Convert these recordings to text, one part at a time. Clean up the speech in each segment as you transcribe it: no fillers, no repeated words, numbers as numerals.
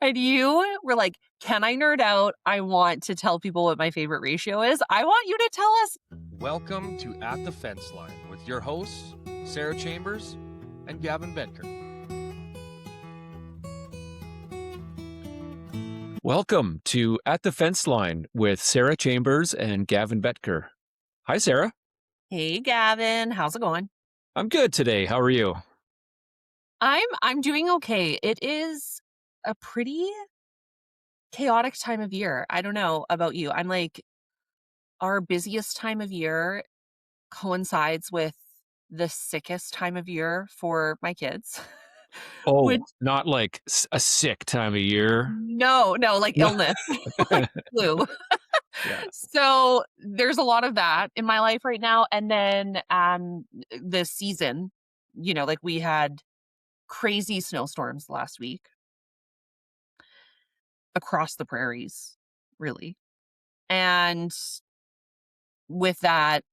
and you were like, can I nerd out? I want to tell people what my favorite ratio is. I want you to tell us. Welcome to At the Fence Line with your hosts, Sarah Chambers and Gavin Bedker. Welcome to At the Fence Line with Sarah Chambers and Gavin Betker. Hi, Sarah. Hey, Gavin, how's it going? I'm good today. How are you? I'm doing okay. It is a pretty chaotic time of year. I don't know about you. I'm like, our busiest time of year coincides with the sickest time of year for my kids. Which Oh, not like a sick time of year. no, like No. illness, like flu. Yeah. So there's a lot of that in my life right now. And then this season, like we had crazy snowstorms last week across the prairies, really. And with that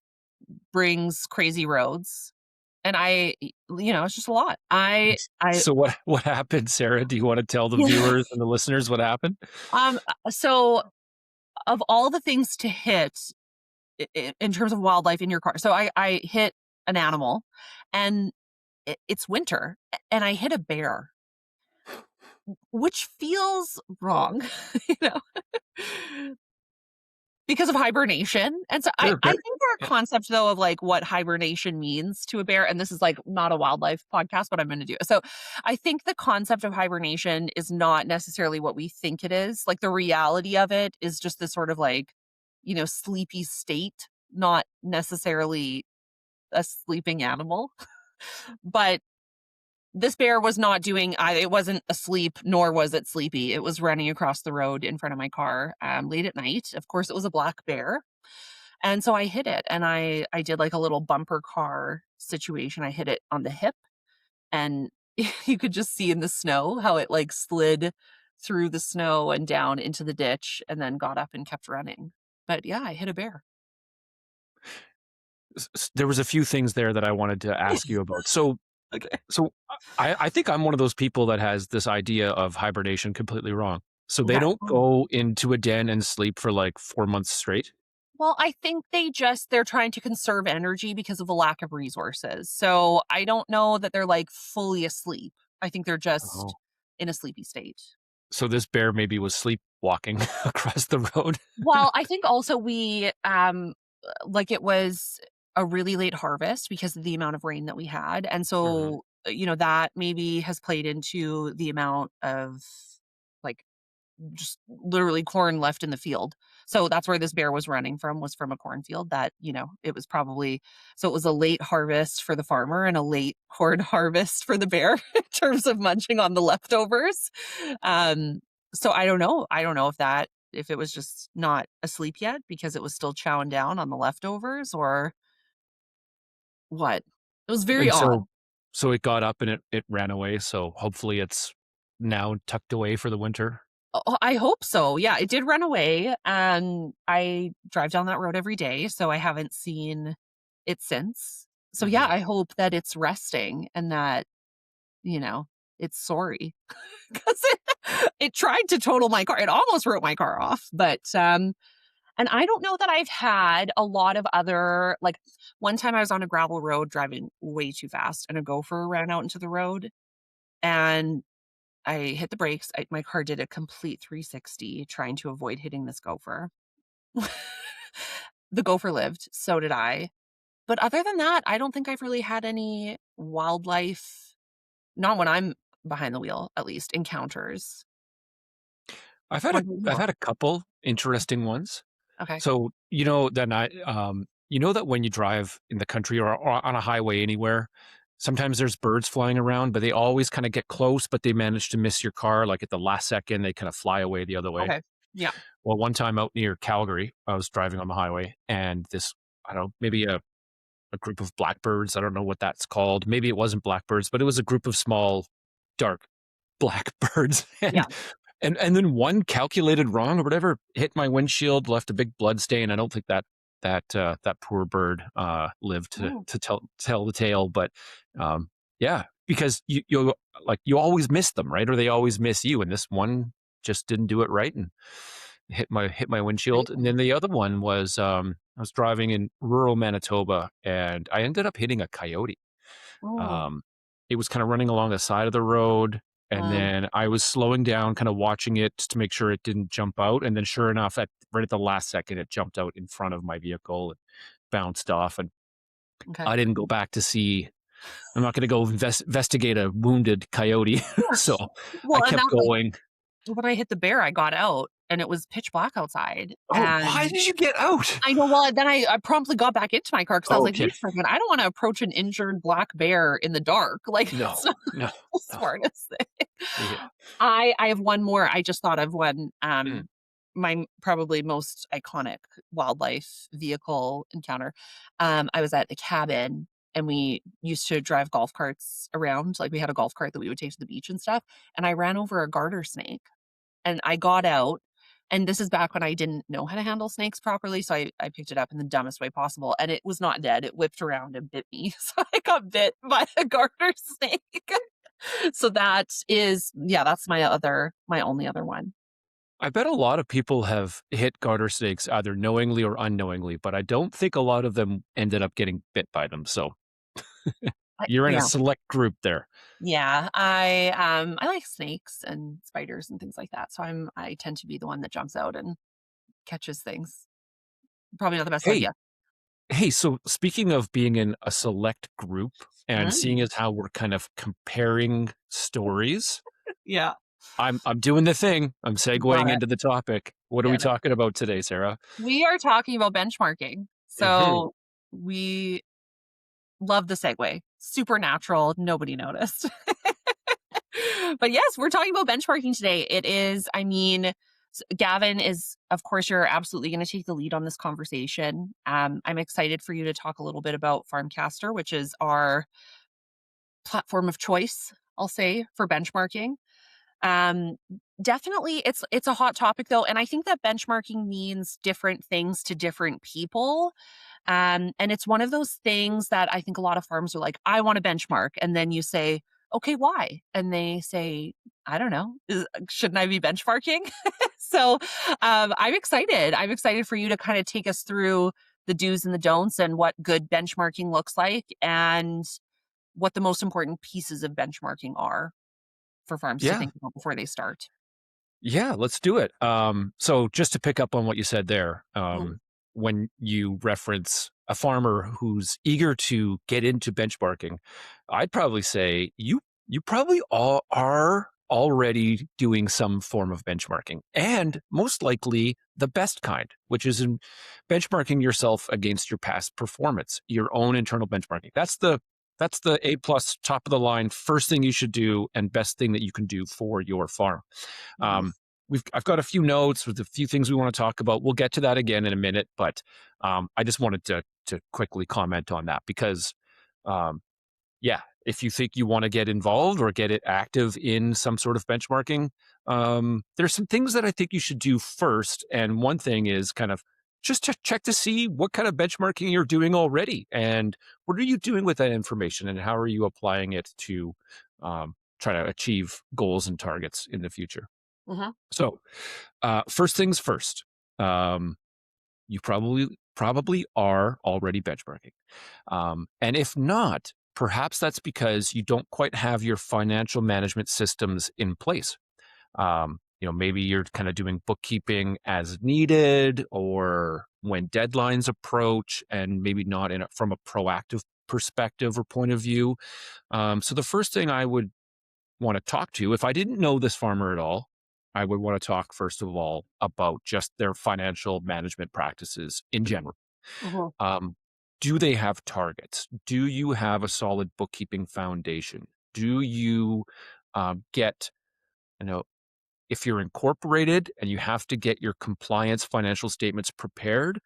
brings crazy roads. And it's just a lot. So what happened, Sarah? Do you want to tell the Yeah. viewers and the listeners what happened? So of all the things to hit in terms of wildlife in your car, so I hit an animal, and it's winter, and I hit a bear, which feels wrong, you know, because of hibernation. And so I Sure, think our yeah. concept, though, of like what hibernation means to a bear, and this is like not a wildlife podcast, but I'm going to do it. So I think the concept of hibernation is not necessarily what we think it is. Like the reality of it is just this sort of like, sleepy state, not necessarily a sleeping animal. But this bear was not doing either. It wasn't asleep, nor was it sleepy. It was running across the road in front of my car late at night. Of course, it was a black bear. And so I hit it, and I did like a little bumper car situation. I hit it on the hip, and you could just see in the snow how it like slid through the snow and down into the ditch and then got up and kept running. But yeah, I hit a bear. There was a few things there that I wanted to ask you about. So Okay. I think I'm one of those people that has this idea of hibernation completely wrong. So they Okay. don't go into a den and sleep for like 4 months straight. Well, I think they're trying to conserve energy because of the lack of resources. So I don't know that they're like fully asleep. I think they're just Oh. in a sleepy state. So this bear maybe was sleepwalking across the road. Well, I think also we like it was a really late harvest because of the amount of rain that we had. And so, that maybe has played into the amount of like just literally corn left in the field. So that's where this bear was running from, was from a cornfield that, it was probably, so it was a late harvest for the farmer and a late corn harvest for the bear in terms of munching on the leftovers. So I don't know. I don't know if it was just not asleep yet because it was still chowing down on the leftovers or what. It was very And odd. so it got up and it ran away. So hopefully it's now tucked away for the winter. Oh, I hope so. Yeah, it did run away. And I drive down that road every day, so I haven't seen it since. So yeah, Mhm. I hope that it's resting and that, it's sorry. Because it tried to total my car. It almost wrote my car off. But and I don't know that I've had a lot of other, like one time I was on a gravel road driving way too fast and a gopher ran out into the road, and I hit the brakes. My car did a complete 360 trying to avoid hitting this gopher. The gopher lived, so did I. But other than that, I don't think I've really had any wildlife, not when I'm behind the wheel, at least, encounters. I've had What about you? a couple interesting ones. Okay. So that when you drive in the country or on a highway anywhere, sometimes there's birds flying around, but they always kind of get close, but they manage to miss your car. Like at the last second, they kind of fly away the other way. Okay. Yeah. Well, one time out near Calgary, I was driving on the highway, and I don't know, maybe a group of blackbirds. I don't know what that's called. Maybe it wasn't blackbirds, but it was a group of small, dark black birds. Yeah. And then one calculated wrong or whatever hit my windshield, left a big blood stain. I don't think that poor bird lived Oh. to tell the tale. But yeah, because you always miss them, right? Or they always miss you. And this one just didn't do it right and hit my windshield. And then the other one was I was driving in rural Manitoba and I ended up hitting a coyote. Oh, Um, it was kind of running along the side of the road, and mm, then I was slowing down, kind of watching it just to make sure it didn't jump out. And then, sure enough, right at the last second, it jumped out in front of my vehicle and bounced off. And okay. I didn't go back to see. I'm not going to go investigate a wounded coyote, so I Well, and kept that's like going. when I hit the bear, I got out and it was pitch black outside. Oh, why And did you get out? I know, well, then I promptly got back into my car because I was like, Okay, wait a second, I don't want to approach an injured black bear in the dark. Like, no, it's not no, the no. smartest thing. Yeah. I have one more. I just thought of one. Mm. My probably most iconic wildlife vehicle encounter. I was at the cabin and we used to drive golf carts around. Like we had a golf cart that we would take to the beach and stuff. And I ran over a garter snake and I got out. And this is back when I didn't know how to handle snakes properly. So I picked it up in the dumbest way possible. And it was not dead. It whipped around and bit me. So I got bit by a garter snake. So that is, yeah, that's my only other one. I bet a lot of people have hit garter snakes either knowingly or unknowingly, but I don't think a lot of them ended up getting bit by them. So you're in a Yeah. select group there. Yeah. I like snakes and spiders and things like that. So I tend to be the one that jumps out and catches things. Probably not the best Hey, idea. hey, so speaking of being in a select group and Mm, seeing as how we're kind of comparing stories, yeah. I'm doing the thing. I'm Got segueing it. into the topic. What are we Get it. talking about today, Sarah? We are talking about benchmarking. Hmm. So we love the segue. Supernatural. Nobody noticed. But yes, we're talking about benchmarking today. It is, I mean, Gavin is, of course, you're absolutely going to take the lead on this conversation. I'm excited for you to talk a little bit about FarmCaster, which is our platform of choice, I'll say, for benchmarking. Um, Definitely, it's a hot topic though, and I think that benchmarking means different things to different people. And it's one of those things that I think a lot of farms are like, I want to benchmark. And then you say, okay, why? And they say, I don't know. Shouldn't I be benchmarking? So I'm excited. I'm excited for you to kind of take us through the do's and the don'ts and what good benchmarking looks like and what the most important pieces of benchmarking are for farms to Yeah. think about before they start. Yeah, let's do it. So just to pick up on what you said there, Mhm. when you reference a farmer who's eager to get into benchmarking, I'd probably say you probably all are already doing some form of benchmarking, and most likely the best kind, which is in benchmarking yourself against your past performance, your own internal benchmarking. That's the A plus top of the line first thing you should do and best thing that you can do for your farm. Mhm. I've got a few notes with a few things we want to talk about. We'll get to that again in a minute, but I just wanted to quickly comment on that because um, yeah, if you think you want to get involved or get it active in some sort of benchmarking, there's some things that I think you should do first. And one thing is kind of just to check to see what kind of benchmarking you're doing already and what are you doing with that information and how are you applying it to try to achieve goals and targets in the future. Mhm. So, first things first, um, you probably are already benchmarking, and if not, perhaps that's because you don't quite have your financial management systems in place. Maybe you're kind of doing bookkeeping as needed, or when deadlines approach, and maybe not from a proactive perspective or point of view. So the first thing I would want to talk to, if I didn't know this farmer at all, I would want to talk first of all about just their financial management practices in general. Mhm. Um, do they have targets? Do you have a solid bookkeeping foundation? Do you get, you know, if you're incorporated and you have to get your compliance financial statements prepared,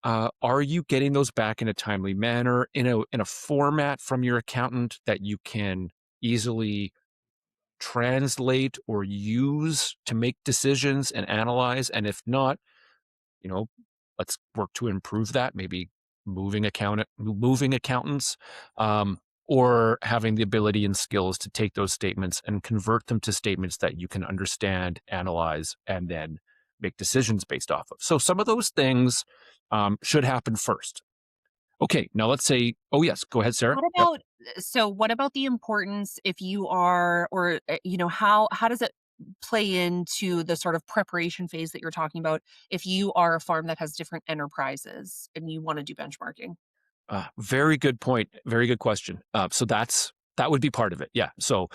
are you getting those back in a timely manner in a format from your accountant that you can easily translate or use to make decisions and analyze? And if not, you know, let's work to improve that. Maybe moving accountants. or having the ability and skills to take those statements and convert them to statements that you can understand, analyze, and then make decisions based off of. So some of those things should happen first. Okay, now let's say, oh yes, go ahead, Sarah. What Yep. about what about the importance if you are or how does it play into the sort of preparation phase that you're talking about if you are a farm that has different enterprises and you want to do benchmarking? Very good point. Very good question. So that would be part of it. Yeah. So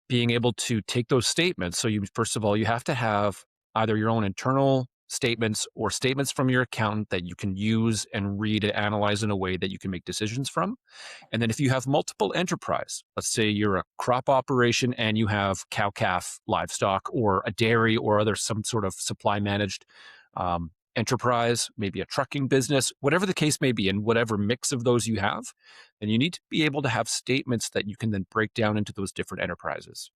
being able to take those statements. So you first of all, you have to have either your own internal statements or statements from your accountant that you can use and read and analyze in a way that you can make decisions from. And then if you have multiple enterprise, let's say you're a crop operation and you have cow calf livestock or a dairy or other some sort of supply managed enterprise, maybe a trucking business, whatever the case may be, and whatever mix of those you have, then you need to be able to have statements that you can then break down into those different enterprises.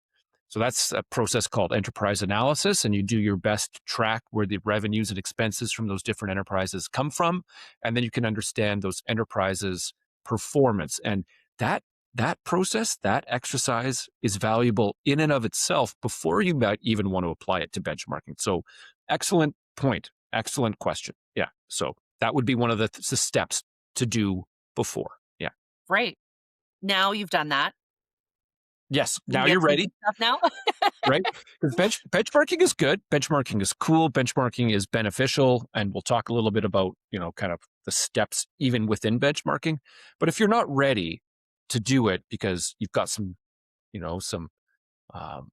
So that's a process called enterprise analysis, and you do your best to track where the revenues and expenses from those different enterprises come from, and then you can understand those enterprises' performance. And that that process, that exercise is valuable in and of itself before you might even want to apply it to benchmarking. So excellent point. Excellent question. Yeah. So that would be one of the steps to do before. Yeah. Right. Now you've done that. Yes. You can Now you're get some ready. good stuff now. Right? Because benchmarking is good. Benchmarking is cool. Benchmarking is beneficial. And we'll talk a little bit about, kind of the steps even within benchmarking. But if you're not ready to do it because you've got some um,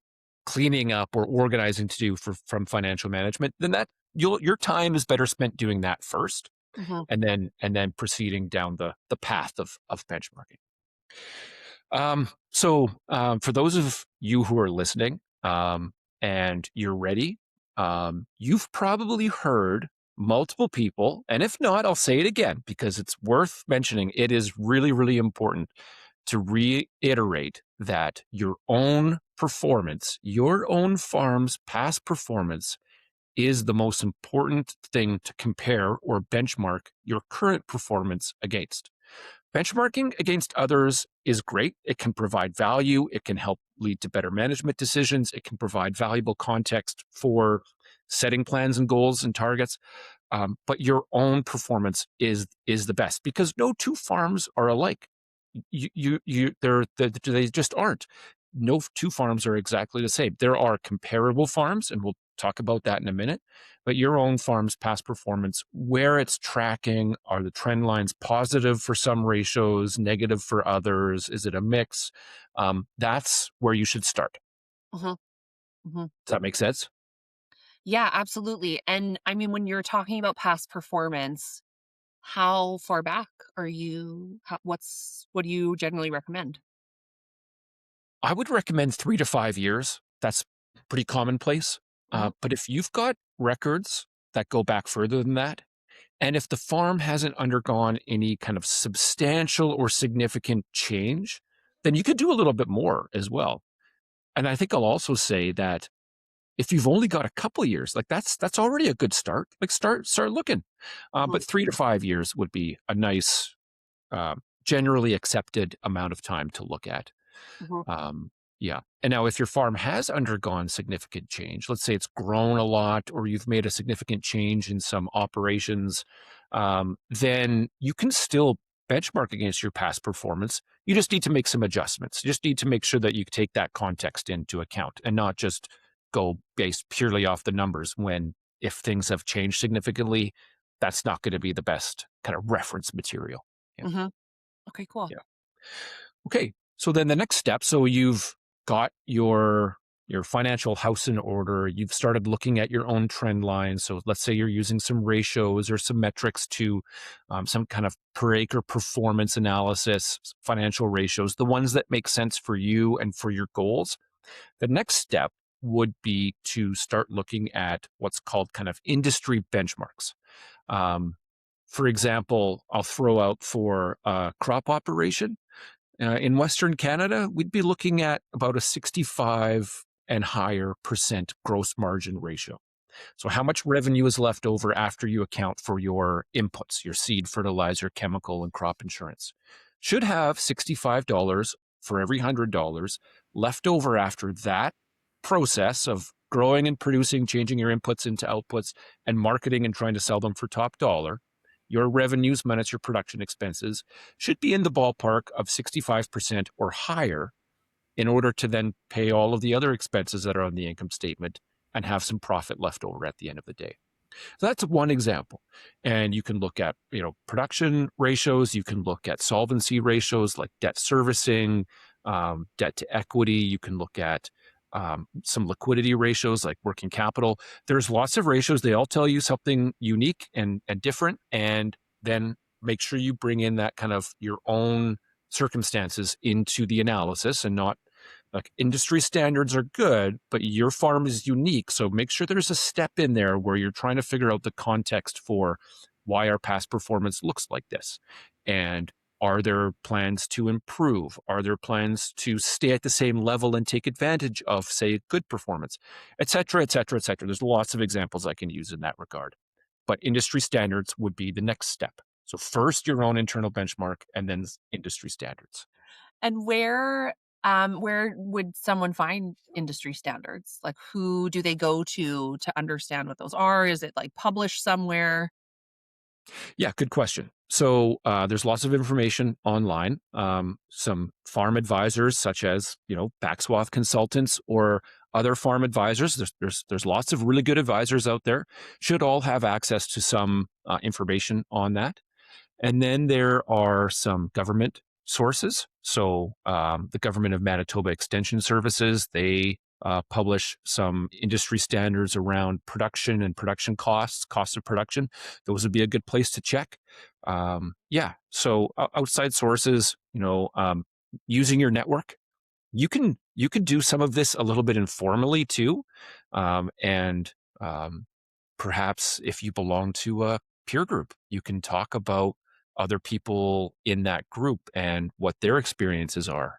cleaning up or organizing to do from financial management, then your time is better spent doing that first Mhm. and then proceeding down the path of benchmarking. So for those of you who are listening, and you're ready, you've probably heard multiple people, and if not, I'll say it again because it's worth mentioning. It is really, really important to reiterate that your own performance, your own farm's past performance is the most important thing to compare or benchmark your current performance against. Benchmarking against others is great. It can provide value. It can help lead to better management decisions. It can provide valuable context for setting plans and goals and targets. But your own performance is the best because no two farms are alike. They just aren't. No two farms are exactly the same. There are comparable farms, and we'll talk about that in a minute. But your own farm's past performance, where it's tracking, are the trend lines positive for some ratios, negative for others? Is it a mix? That's where you should start. Mhm. Mhm. Does that make sense? Yeah, absolutely. And I mean, when you're talking about past performance, how far back are you? What do you generally recommend? I would recommend 3 to 5 years. That's pretty commonplace. Mhm. But if you've got records that go back further than that, and if the farm hasn't undergone any kind of substantial or significant change, then you could do a little bit more as well. And I think I'll also say that if you've only got a couple of years, like that's already a good start. Like start looking. Mhm. But 3 to 5 years would be a nice, generally accepted amount of time to look at. Mhm. Um, yeah. And now, if your farm has undergone significant change, let's say it's grown a lot, or you've made a significant change in some operations, then you can still benchmark against your past performance. You just need to make some adjustments. You just need to make sure that you take that context into account and not just go based purely off the numbers when, if things have changed significantly, that's not going to be the best kind of reference material. Yeah. Mhm. Okay, cool. Yeah. Okay. So then the next step, so you've got your financial house in order, you've started looking at your own trend lines. So let's say you're using some ratios or some metrics to some kind of per acre performance analysis, financial ratios, the ones that make sense for you and for your goals. The next step would be to start looking at what's called kind of industry benchmarks. Um, for example, I'll throw out for a crop operation in Western Canada, we'd be looking at about a 65 and higher percent gross margin ratio. So, how much revenue is left over after you account for your inputs, your seed, fertilizer, chemical, and crop insurance? should have $65 for every $100 left over after that process of growing and producing, changing your inputs into outputs, and marketing and trying to sell them for top dollar. Your revenues minus your production expenses should be in the ballpark of 65% or higher in order to then pay all of the other expenses that are on the income statement and have some profit left over at the end of the day. So that's one example. And you can look at, production ratios. You can look at solvency ratios like debt servicing, debt to equity. You can look at some liquidity ratios like working capital. There's lots of ratios. They all tell you something unique and different. And then make sure you bring in that kind of your own circumstances into the analysis, and not like industry standards are good, but your farm is unique. So make sure there's a step in there where you're trying to figure out the context for why our past performance looks like this. And are there plans to improve? Are there plans to stay at the same level and take advantage of, say, good performance, et cetera, et cetera, et cetera? There's lots of examples I can use in that regard. But industry standards would be the next step. So first your own internal benchmark, and then industry standards. And where would someone find industry standards? Like, who do they go to understand what those are? Is it like published somewhere? Yeah, good question. So there's lots of information online. Some farm advisors, such as Backswath Consultants or other farm advisors. There's lots of really good advisors out there. Should all have access to some information on that. And then there are some government sources. So the Government of Manitoba Extension Services, they publish some industry standards around production and production costs, cost of production. Those would be a good place to check. So outside sources, using your network, you can do some of this a little bit informally too, and perhaps if you belong to a peer group, you can talk about other people in that group and what their experiences are.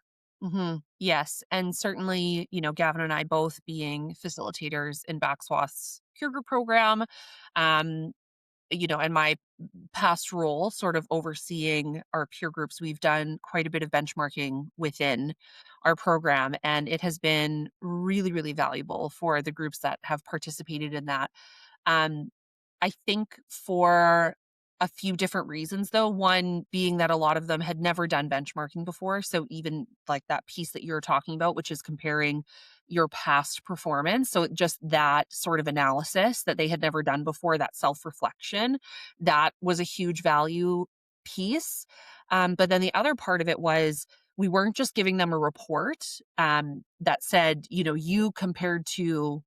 Yes. And certainly, Gavin and I both being facilitators in Backswath's peer group program, um, and my past role sort of overseeing our peer groups, we've done quite a bit of benchmarking within our program. And it has been really, really valuable for the groups that have participated in that. Um, I think for a few different reasons, though. One being that a lot of them had never done benchmarking before. So even like that piece that you're talking about, which is comparing your past performance. So just that sort of analysis that they had never done before, that self-reflection, that was a huge value piece. But then the other part of it was we weren't just giving them a report that said, you compared to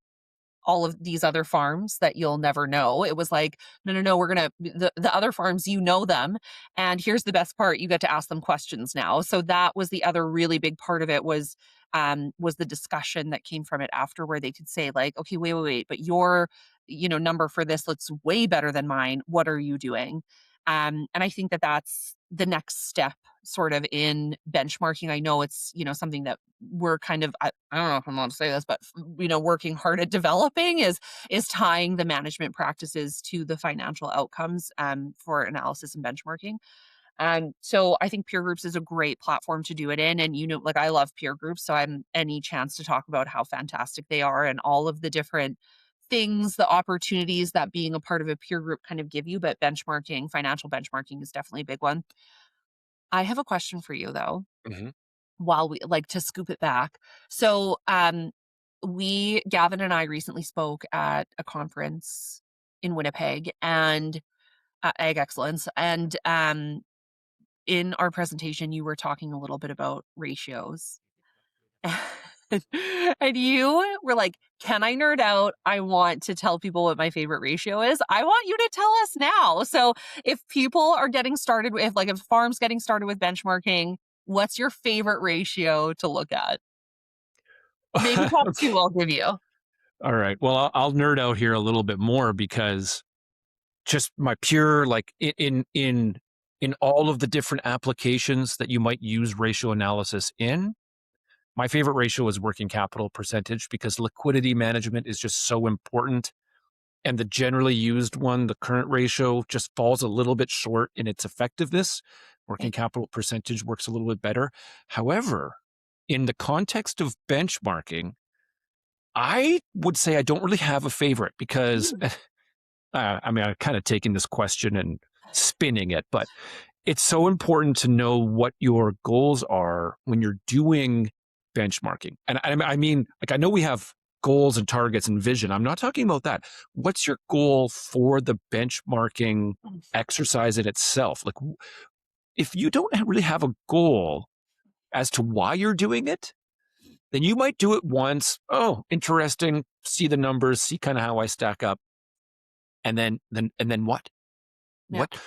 all of these other farms that you'll never know. It was like, no, no, no, we're going to, the other farms, them. And here's the best part. You get to ask them questions now. So that was the other really big part of it was the discussion that came from it after, where they could say like, okay, wait, but your, number for this looks way better than mine. What are you doing? And I think that that's the next step sort of in benchmarking. I know it's, something that we're kind of, I don't know if I'm allowed to say this, but, working hard at developing is tying the management practices to the financial outcomes for analysis and benchmarking. So I think peer groups is a great platform to do it in. And, like I love peer groups. So I'm any chance to talk about how fantastic they are and all of the different things, the opportunities that being a part of a peer group kind of give you. But benchmarking, financial benchmarking is definitely a big one. I have a question for you though, hmm while we like to scoop it back. So, Gavin and I recently spoke at a conference in Winnipeg and Ag Excellence. And in our presentation, you were talking a little bit about ratios. And you were like, can I nerd out? I want to tell people what my favorite ratio is. I want you to tell us now. So if people are getting started with, like if farms getting started with benchmarking, what's your favorite ratio to look at? Maybe top two I'll give you. All right. Well, I'll nerd out here a little bit more, because just my pure like in all of the different applications that you might use ratio analysis in, my favorite ratio is working capital percentage, because liquidity management is just so important. And the generally used one, the current ratio, just falls a little bit short in its effectiveness. Working capital percentage works a little bit better. However, in the context of benchmarking, I would say I don't really have a favorite because I mean, I've kind of taken this question and spinning it, but it's so important to know what your goals are when you're doing benchmarking. And I mean, like, I know we have goals and targets and vision. I'm not talking about that. What's your goal for the benchmarking exercise in itself? Like, if you don't really have a goal as to why you're doing it, then you might do it once. Oh, interesting. See the numbers, see kind of how I stack up. And then what? Yeah. What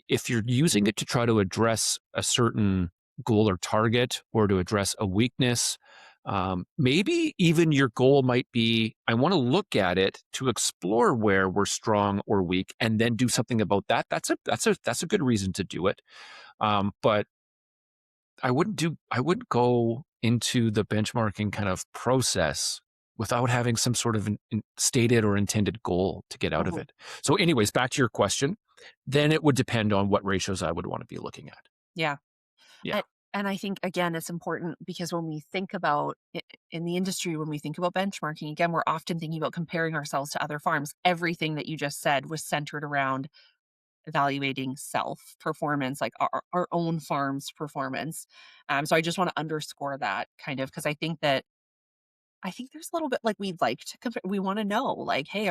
if you're using it to try to address a certain goal or target or to address a weakness? Maybe even your goal might be, I want to look at it to explore where we're strong or weak, and then do something about that. That's a good reason to do it. But I wouldn't go into the benchmarking kind of process without having some sort of stated or intended goal to get out of Mhm. it. So anyways, back to your question, then it would depend on what ratios I would want to be looking at. Yeah. Yeah. And, and I think, again, it's important because when we think about in the industry, when we think about benchmarking, again, we're often thinking about comparing ourselves to other farms. Everything that you just said was centered around evaluating self performance, like our own farm's performance. So I just want to underscore that kind of because I think there's a little bit like we'd like to compare. We want to know, like, hey,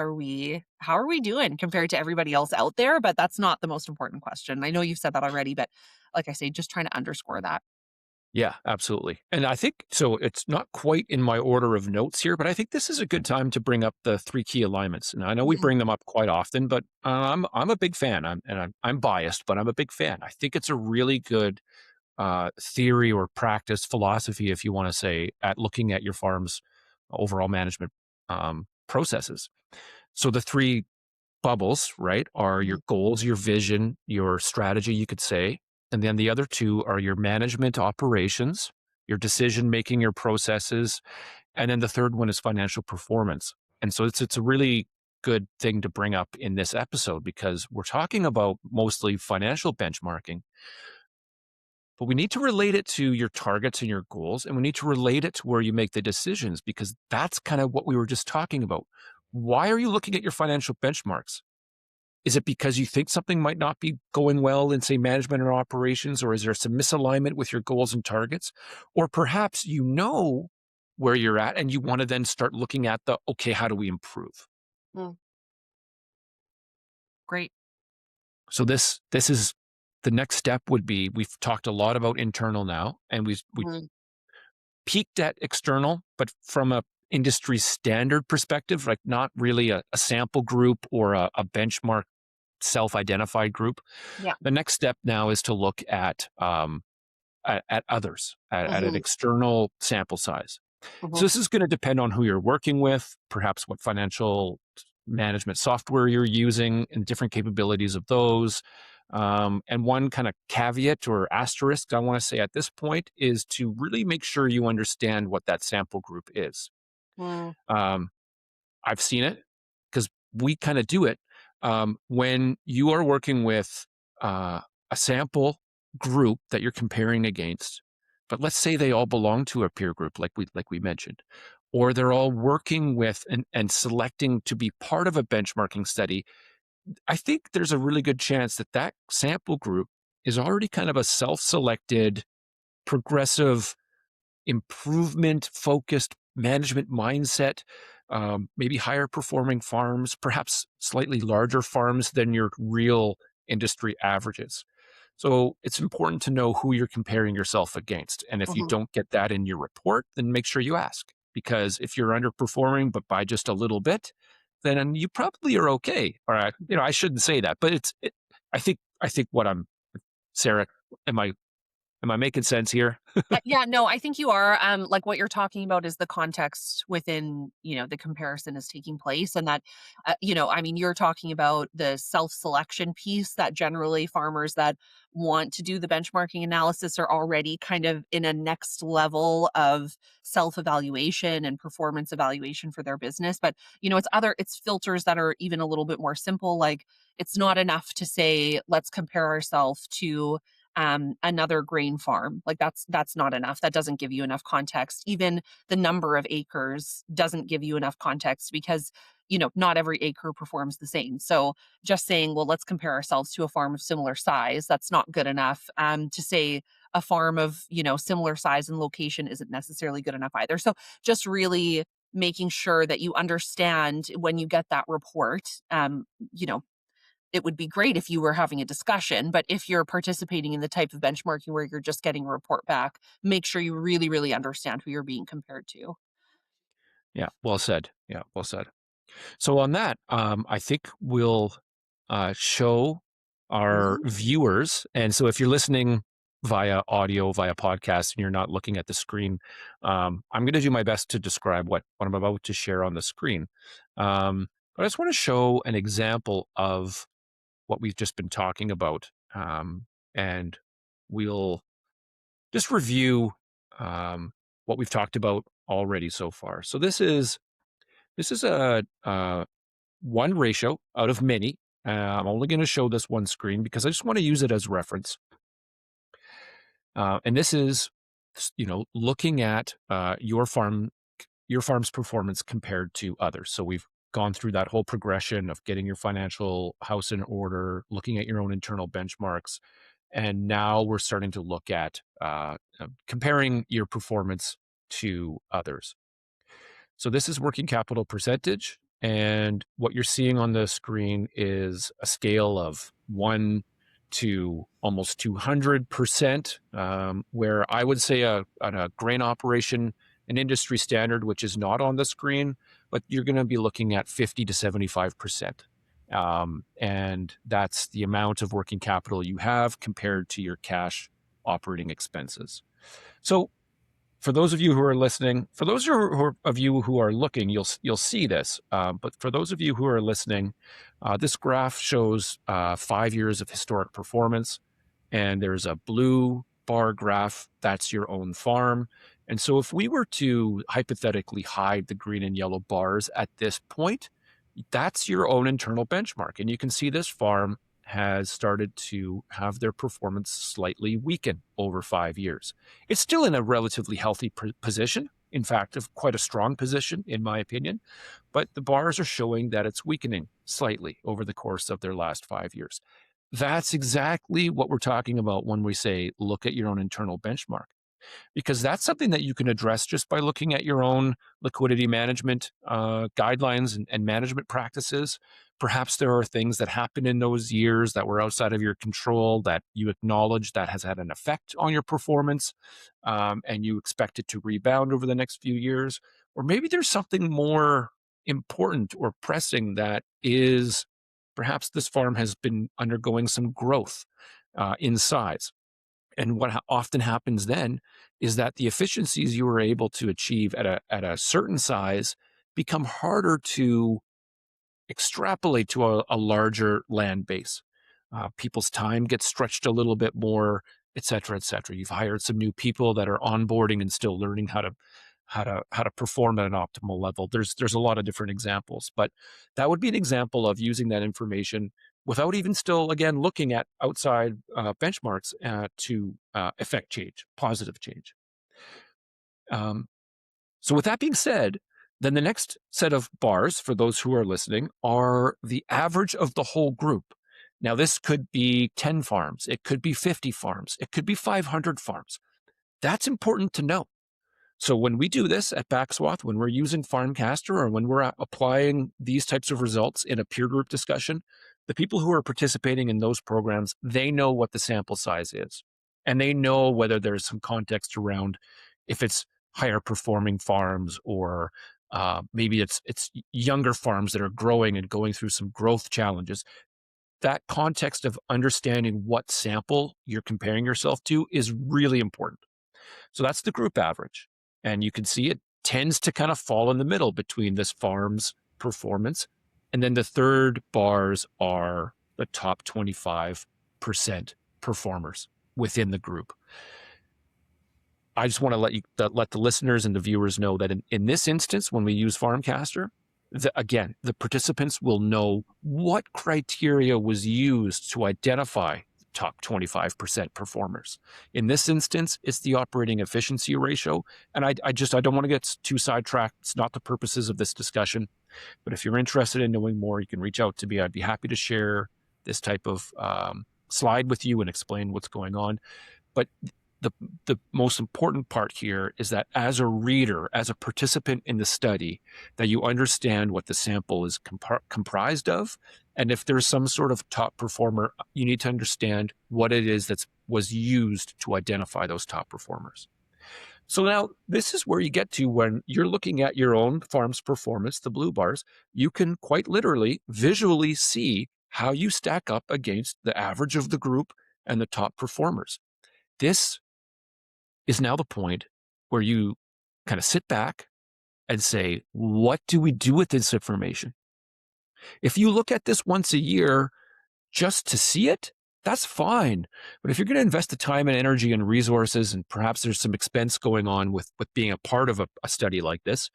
how are we doing compared to everybody else out there? But that's not the most important question. I know you've said that already, but like I say, just trying to underscore that. Yeah, absolutely. And I think so. It's not quite in my order of notes here, but I think this is a good time to bring up the three key alignments. And I know we Mhm. bring them up quite often, but I'm a big fan. I'm biased, but I'm a big fan. I think it's a really good theory or practice philosophy, if you want to say, at looking at your farm's overall management processes. So the three bubbles, right, are your Mhm. goals, your vision, your strategy, you could say. And then the other two are your management operations, your decision making, your processes. And then the third one is financial performance. And so it's a really good thing to bring up in this episode because we're talking about mostly financial benchmarking, but we need to relate it to your targets and your goals, and we need to relate it to where you make the decisions because that's kind of what we were just talking about. Why are you looking at your financial benchmarks? Is it because you think something might not be going well in, say, management or operations, or is there some misalignment with your goals and targets? Or perhaps you know where you're at and you want to then start looking at okay, how do we improve? Mm. Great. So this is the next step would be we've talked a lot about internal now, and we Mhm. peaked at external, but from a industry standard perspective, like not really a sample group or a benchmark self-identified group. Yeah. The next step now is to look at others at an Mhm. external sample size. So Mhm. this is going to depend on who you're working with, perhaps what financial management software you're using, and different capabilities of those. And one kind of caveat or asterisk I want to say at this point is to really make sure you understand what that sample group is. Mm. Um, I've seen it because we kind of do it when you are working with a sample group that you're comparing against. But let's say they all belong to a peer group, like we mentioned, or they're all working with and selecting to be part of a benchmarking study. I think there's a really good chance that that sample group is already kind of a self-selected, progressive improvement focused management mindset, maybe higher performing farms, perhaps slightly larger farms than your real industry averages. So it's important to know who you're comparing yourself against. And if you Mhm. don't get that in your report, then make sure you ask. Because if you're underperforming, but by just a little bit, then you probably are okay. Or I shouldn't say that, but I think what I'm Sarah, am I making sense here? Yeah, no, I think you are. Like what you're talking about is the context within, the comparison is taking place. And that, I mean, you're talking about the self selection piece that generally farmers that want to do the benchmarking analysis are already kind of in a next level of self evaluation and performance evaluation for their business. But, it's filters that are even a little bit more simple. Like it's not enough to say, let's compare ourselves to another grain farm. Like that's not enough. That doesn't give you enough context. Even the number of acres doesn't give you enough context because, not every acre performs the same. So just saying, well, let's compare ourselves to a farm of similar size, that's not good enough. To say a farm of, similar size and location isn't necessarily good enough either. So just really making sure that you understand when you get that report, you know, it would be great if you were having a discussion, but if you're participating in the type of benchmarking where you're just getting a report back, make sure you really, really understand who you're being compared to. Yeah, well said. Yeah, well said. So on that, I think we'll show our viewers. And so if you're listening via audio, via podcast, and you're not looking at the screen, I'm going to do my best to describe what I'm about to share on the screen. But I just want to show an example of what we've just been talking about. And we'll just review what we've talked about already so far. So this is a one ratio out of many. I'm only going to show this one screen because I just want to use it as reference. And this is, looking at your farm's performance compared to others. So we've gone through that whole progression of getting your financial house in order, looking at your own internal benchmarks, and now we're starting to look at comparing your performance to others. So this is working capital percentage. And what you're seeing on the screen is a scale of 1 to almost 200%, where I would say on a grain operation, an industry standard, which is not on the screen, but you're going to be looking at 50 to 75%. And that's the amount of working capital you have compared to your cash operating expenses. So for those of you who are listening, for those of you who are looking, you'll see this. But for those of you who are listening, this graph shows 5 years of historic performance, and there's a blue bar graph. That's your own farm. And so if we were to hypothetically hide the green and yellow bars at this point, that's your own internal benchmark. And you can see this farm has started to have their performance slightly weaken over 5 years. It's still in a relatively healthy position, in fact, of quite a strong position, in my opinion, but the bars are showing that it's weakening slightly over the course of their last 5 years. That's exactly what we're talking about when we say look at your own internal benchmark, because that's something that you can address just by looking at your own liquidity management guidelines and management practices. Perhaps there are things that happen in those years that were outside of your control that you acknowledge that has had an effect on your performance, and you expect it to rebound over the next few years. Or maybe there's something more important or pressing that is perhaps this farm has been undergoing some growth in size. And what often happens then is that the efficiencies you were able to achieve at a certain size become harder to extrapolate to a larger land base. People's time gets stretched a little bit more, et cetera, et cetera. You've hired some new people that are onboarding and still learning how to perform at an optimal level. There's a lot of different examples, but that would be an example of using that information without even still, again, looking at outside benchmarks to affect change, positive change. So with that being said, then the next set of bars, for those who are listening, are the average of the whole group. Now, this could be 10 farms. It could be 50 farms. It could be 500 farms. That's important to know. So when we do this at Backswath, when we're using FarmCaster, or when we're applying these types of results in a peer group discussion, the people who are participating in those programs, they know what the sample size is. And they know whether there's some context around if it's higher performing farms, or maybe it's younger farms that are growing and going through some growth challenges. That context of understanding what sample you're comparing yourself to is really important. So that's the group average. And you can see it tends to kind of fall in the middle between this farm's performance. And then the third bars are the top 25% performers within the group. I just want to let the listeners and the viewers know that in this instance, when we use FarmCaster, again, the participants will know what criteria was used to identify top 25% performers. In this instance, it's the operating efficiency ratio. And I don't want to get too sidetracked. It's not the purposes of this discussion. But if you're interested in knowing more, you can reach out to me. I'd be happy to share this type of slide with you and explain what's going on. But the most important part here is that as a reader, as a participant in the study, that you understand what the sample is comprised of. And if there's some sort of top performer, you need to understand what it is that was used to identify those top performers. So now this is where you get to when you're looking at your own farm's performance, the blue bars, you can quite literally visually see how you stack up against the average of the group and the top performers. This is now the point where you kind of sit back and say, what do we do with this information? If you look at this once a year just to see it, that's fine. But if you're going to invest the time and energy and resources, and perhaps there's some expense going on with being a part of a study like this,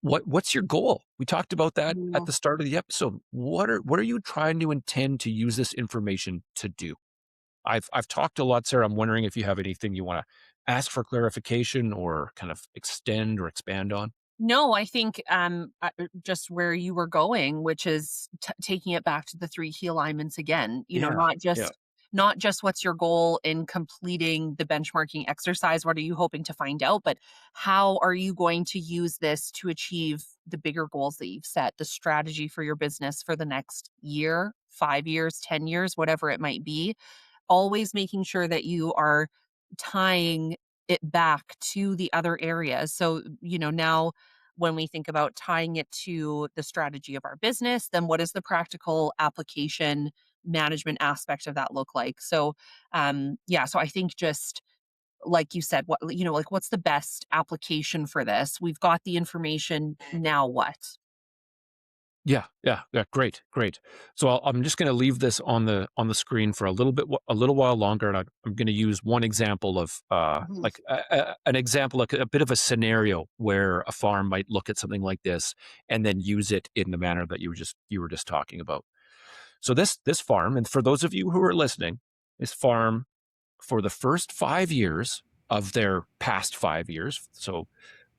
what's your goal? We talked about that at the start of the episode. What are you trying to intend to use this information to do? I've talked a lot, Sarah. I'm wondering if you have anything you want to ask for clarification or kind of extend or expand on. No, I think just where you were going, which is taking it back to the three key alignments again. Yeah. Not just what's your goal in completing the benchmarking exercise. What are you hoping to find out? But how are you going to use this to achieve the bigger goals that you've set? The strategy for your business for the next year, 5 years, 10 years, whatever it might be. Always making sure that you are tying it back to the other areas. So, now when we think about tying it to the strategy of our business, then what is the practical application management aspect of that look like? So, so I think just like you said, like what's the best application for this? We've got the information. Now what? Yeah. Great. So I'm just going to leave this on the screen for a little while longer, and I'm going to use one example of Mhm. like an example, like a bit of a scenario where a farm might look at something like this and then use it in the manner that you were just talking about. So this farm, and for those of you who are listening, this farm for the first 5 years of their past 5 years, so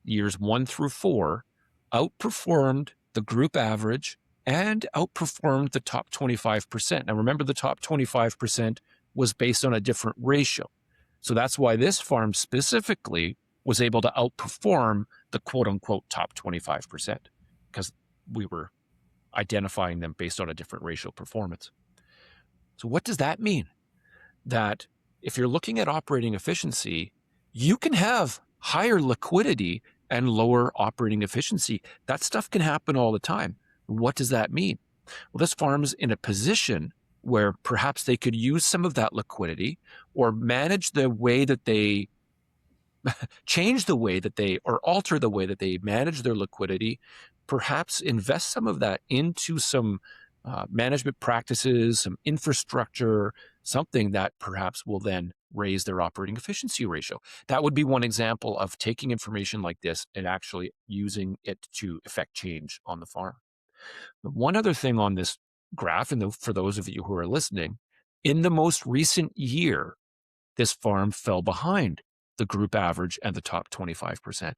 years 1 through 4, outperformed the group average and outperformed the top 25%. Now remember, the top 25% was based on a different ratio. So that's why this farm specifically was able to outperform the quote unquote top 25%, because we were identifying them based on a different ratio performance. So what does that mean? That if you're looking at operating efficiency, you can have higher liquidity and lower operating efficiency. That stuff can happen all the time. What does that mean? Well, this farm's in a position where perhaps they could use some of that liquidity or manage the way that they change the way that they, or alter the way that they manage their liquidity, perhaps invest some of that into some management practices, some infrastructure, something that perhaps will then raise their operating efficiency ratio. That would be one example of taking information like this and actually using it to effect change on the farm. But one other thing on this graph, and for those of you who are listening, in the most recent year, this farm fell behind the group average and the top 25%.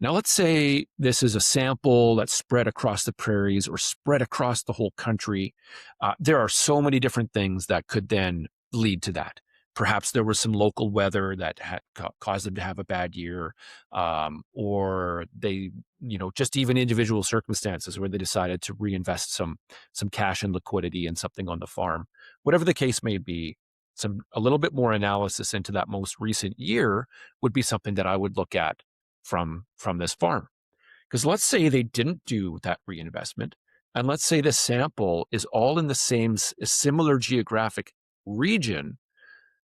Now, let's say this is a sample that's spread across the prairies or spread across the whole country. There are so many different things that could then lead to that. Perhaps there was some local weather that had caused them to have a bad year, or they, just even individual circumstances where they decided to reinvest some cash and liquidity in something on the farm. Whatever the case may be, a little bit more analysis into that most recent year would be something that I would look at from this farm. Because let's say they didn't do that reinvestment, and let's say the sample is all in the same similar geographic region,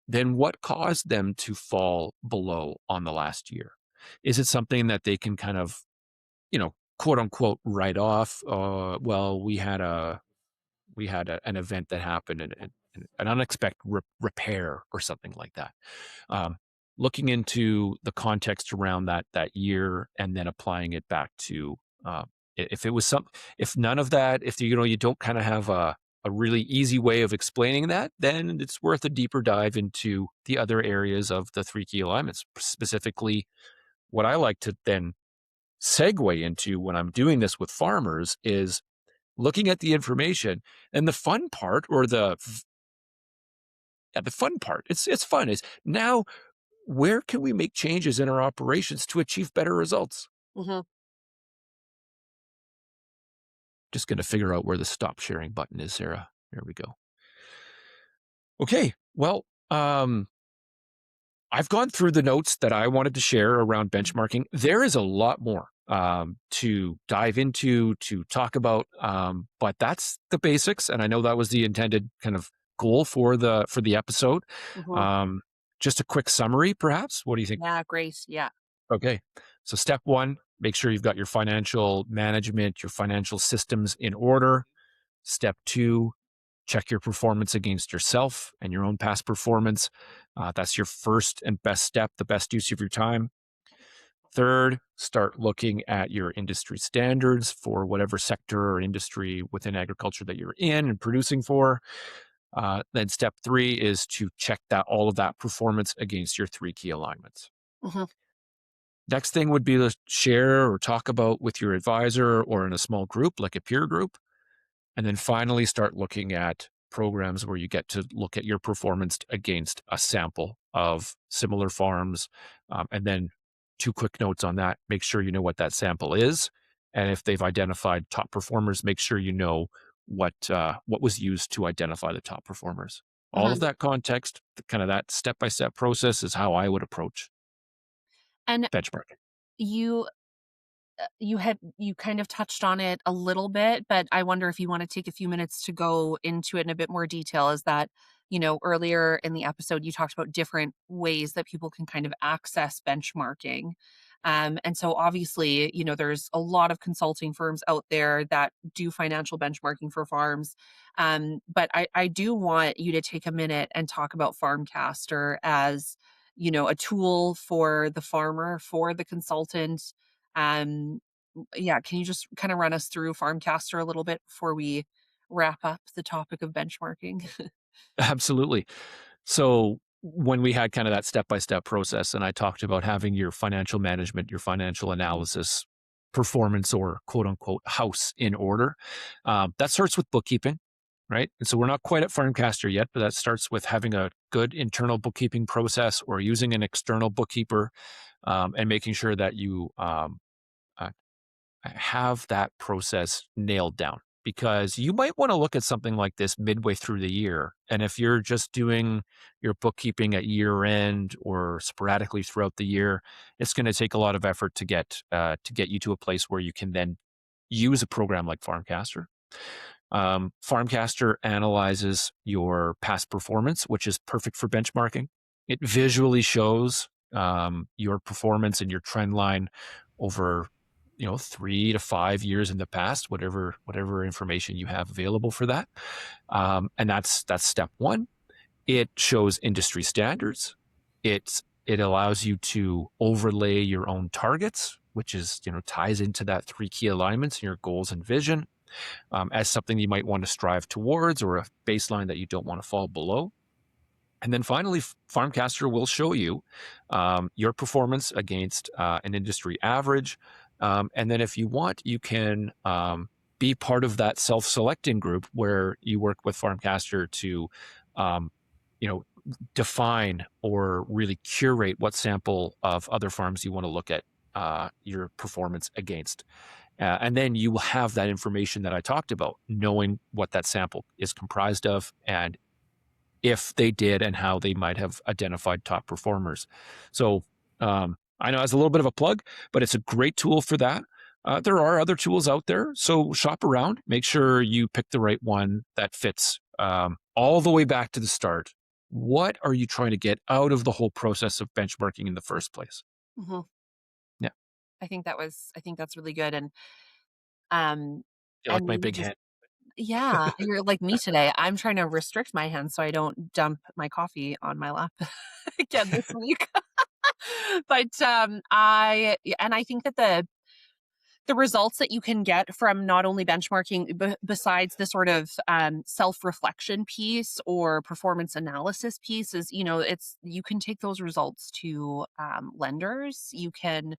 then what caused them to fall below on the last year? Is it something that they can kind of, quote unquote, write off? Well, we had an event that happened, and an unexpected repair or something like that. Looking into the context around that year and then applying it back to if it was if none of that, if you don't kind of have a really easy way of explaining that, then it's worth a deeper dive into the other areas of the three key alignments. Specifically, what I like to then segue into when I'm doing this with farmers is looking at the information. And the fun part, or the fun part, it's fun, is now where can we make changes in our operations to achieve better results? Hmm. Just going to figure out where the stop sharing button is, Sarah. There we go. Okay. Well, I've gone through the notes that I wanted to share around benchmarking. There is a lot more to dive into, to talk about, but that's the basics. And I know that was the intended kind of goal for the episode. Hmm. Um, just a quick summary, perhaps. What do you think? Yeah, great. Yeah. Okay. So step one, make sure you've got your financial management, your financial systems in order. Step two, check your performance against yourself and your own past performance. That's your first and best step, the best use of your time. Third, start looking at your industry standards for whatever sector or industry within agriculture that you're in and producing for. Then step three is to check that all of that performance against your three key alignments. Hmm. Next thing would be to share or talk about with your advisor or in a small group, like a peer group. And then finally start looking at programs where you get to look at your performance against a sample of similar farms. And then two quick notes on that. Make sure you know what that sample is. And if they've identified top performers, make sure you know what was used to identify the top performers. All of Hmm. that context, kind of that step-by-step process is how I would approach And benchmarking. you you kind of touched on it a little bit, but I wonder if you want to take a few minutes to go into it in a bit more detail. Is that, earlier in the episode, you talked about different ways that people can kind of access benchmarking. And so obviously, there's a lot of consulting firms out there that do financial benchmarking for farms. But I do want you to take a minute and talk about FarmCaster as, a tool for the farmer, for the consultant. um, yeah, can you just kinda run us through FarmCaster a little bit before we wrap up the topic of benchmarking? Absolutely. So when we had kind of that step-by-step process and I talked about having your financial management, your financial analysis, performance or quote unquote house in order, that starts with bookkeeping, right? And so we're not quite at FarmCaster yet, but that starts with having a good internal bookkeeping process or using an external bookkeeper, and making sure that you uh, have that process nailed down, because you might want to look at something like this midway through the year. And if you're just doing your bookkeeping at year end or sporadically throughout the year, it's going to take a lot of effort to get you to a place where you can then use a program like FarmCaster. FarmCaster analyzes your past performance, which is perfect for benchmarking. It visually shows your performance and your trend line over 3 to 5 years in the past, whatever information you have available for that. And that's step one. It shows industry standards. It allows you to overlay your own targets, which is ties into that three key alignments and your goals and vision, as something you might want to strive towards or a baseline that you don't want to fall below. And then finally, FarmCaster will show you your performance against an industry average. And then if you want, you can be part of that self-selecting group where you work with FarmCaster to, um, you know, define or really curate what sample of other farms you want to look at your performance against. And then you will have that information that I talked about, knowing what that sample is comprised of and if they did and how they might have identified top performers. So I know it's a little bit of a plug, but it's a great tool for that. There are other tools out there, so shop around. Make sure you pick the right one that fits all the way back to the start. What are you trying to get out of the whole process of benchmarking in the first place? Mhm. Yeah, I think that's really good. Um, you like and my maybe big just head. yeah, you're like me today. I'm trying to restrict my hands so I don't dump my coffee on my lap again this week. But, I yeah, and I think that the results that you can get from not only benchmarking, besides the sort of self-reflection piece or performance analysis piece, is it's you can take those results to lenders. You can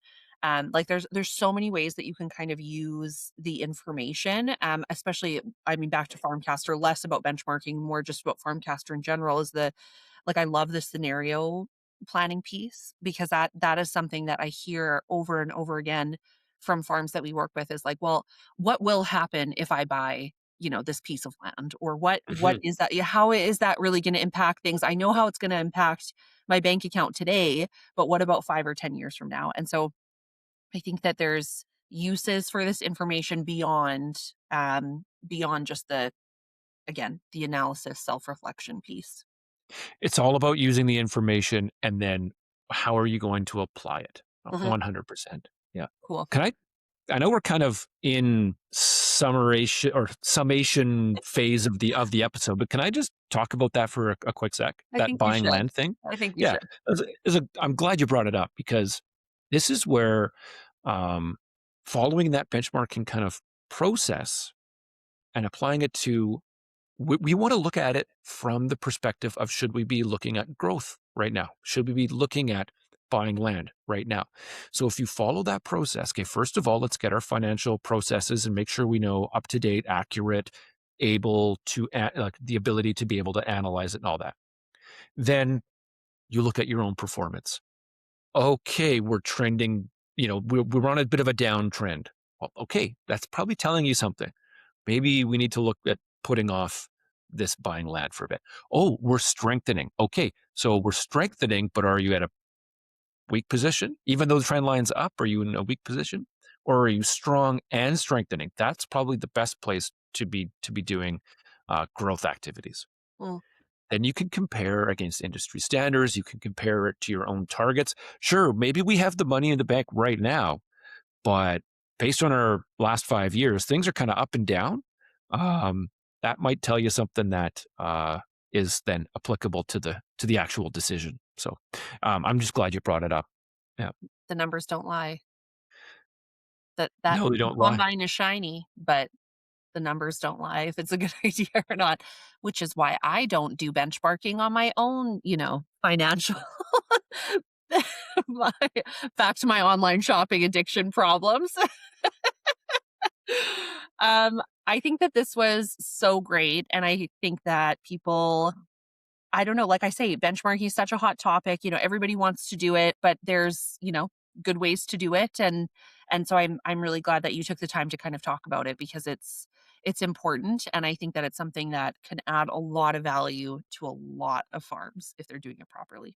like there's so many ways that you can kind of use the information, especially I mean back to FarmCaster, less about benchmarking, more just about FarmCaster in general. Is the like I love the scenario planning piece because that is something that I hear over and over again from farms that we work with is like, well, what will happen if I buy, this piece of land, or what Mhm. is that? How is that really going to impact things? I know how it's going to impact my bank account today, but what about 5 or 10 years from now? And so I think that there's uses for this information beyond just the analysis, self-reflection piece. It's all about using the information and then how are you going to apply it? Mhm. 100%. Yeah. Cool. Can I know we're kind of in summation phase of the episode, but can I just talk about that for a quick sec? I That think you buying should. land thing? I think you Yeah. should. I'm glad you brought it up because this is where um, following that benchmarking kind of process and applying it to we want to look at it from the perspective of should we be looking at growth right now? Should we be looking at buying land right now? So if you follow that process, okay, first of all, let's get our financial processes and make sure we know up to date, accurate, able to like the ability to be able to analyze it and all that. Then you look at your own performance. Okay, we're trending, we're on a bit of a downtrend. Well, okay, that's probably telling you something. Maybe we need to look at putting off this buying land for a bit. Oh, we're strengthening. Okay, so we're strengthening, but are you at a weak position? Even though the trend line's up, are you in a weak position? Or are you strong and strengthening? That's probably the best place to be doing growth activities. Mm, Then you can compare against industry standards. You can compare it to your own targets. Sure, maybe we have the money in the bank right now, but based on our last 5 years, things are kind of up and down. Um, that might tell you something that is then applicable to the actual decision. So I'm just glad you brought it up. Yeah. the numbers don't lie. That No, they the don't lie. combine is shiny, but the numbers don't lie if it's a good idea or not, which is why I don't do benchmarking on my own, financial my back to my online shopping addiction problems. I think that this was so great, and I think that people I don't know, like I say, benchmarking is such a hot topic, everybody wants to do it, but there's, good ways to do it, and so I'm really glad that you took the time to kind of talk about it because it's important, and I think that it's something that can add a lot of value to a lot of farms if they're doing it properly.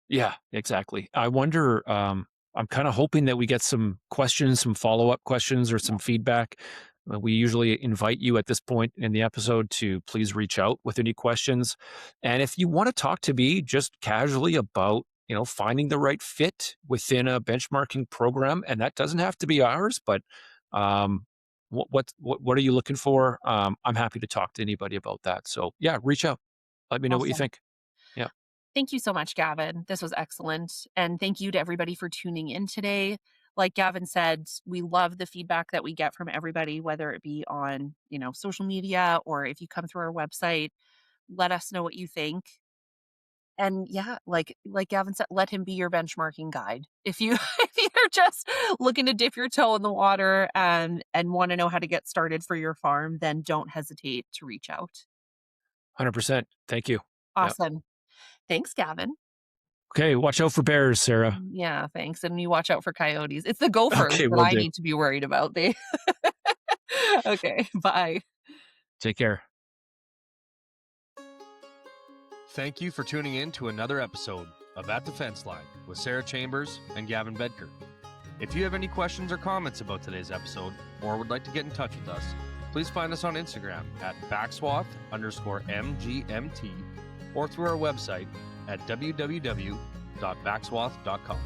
Yeah, exactly. I wonder, I'm kind of hoping that we get some questions, some follow-up questions or some feedback. We usually invite you at this point in the episode to please reach out with any questions. And if you want to talk to me just casually about, finding the right fit within a benchmarking program, and that doesn't have to be ours, but um, what are you looking for? I'm happy to talk to anybody about that. So yeah, reach out. Let me know what you Awesome. think. Yeah. Thank you so much, Gavin. This was excellent. And thank you to everybody for tuning in today. Like Gavin said, we love the feedback that we get from everybody, whether it be on, social media or if you come through our website, let us know what you think. And yeah, like Gavin said, let him be your benchmarking guide. If you if you're just looking to dip your toe in the water and want to know how to get started for your farm, then don't hesitate to reach out. 100%. Thank you. Yeah. Awesome. Thanks, Gavin. Okay. Watch out for bears, Sarah. Yeah, thanks. And you watch out for coyotes. It's the gophers Okay. that Will I do. need to be worried about. They Okay, bye. Take care. Thank you for tuning in to another episode of At the Fence Line with Sarah Chambers and Gavin Bedker. If you have any questions or comments about today's episode or would like to get in touch with us, please find us on Instagram at backswath_MGMT or through our website at www.backswath.com.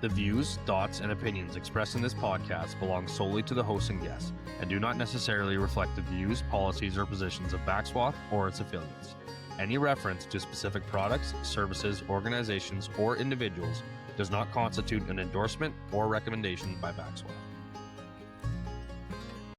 The views, thoughts, and opinions expressed in this podcast belong solely to the host and guests and do not necessarily reflect the views, policies, or positions of Backswath or its affiliates. Any reference to specific products, services, organizations, or individuals does not constitute an endorsement or recommendation by Maxwell.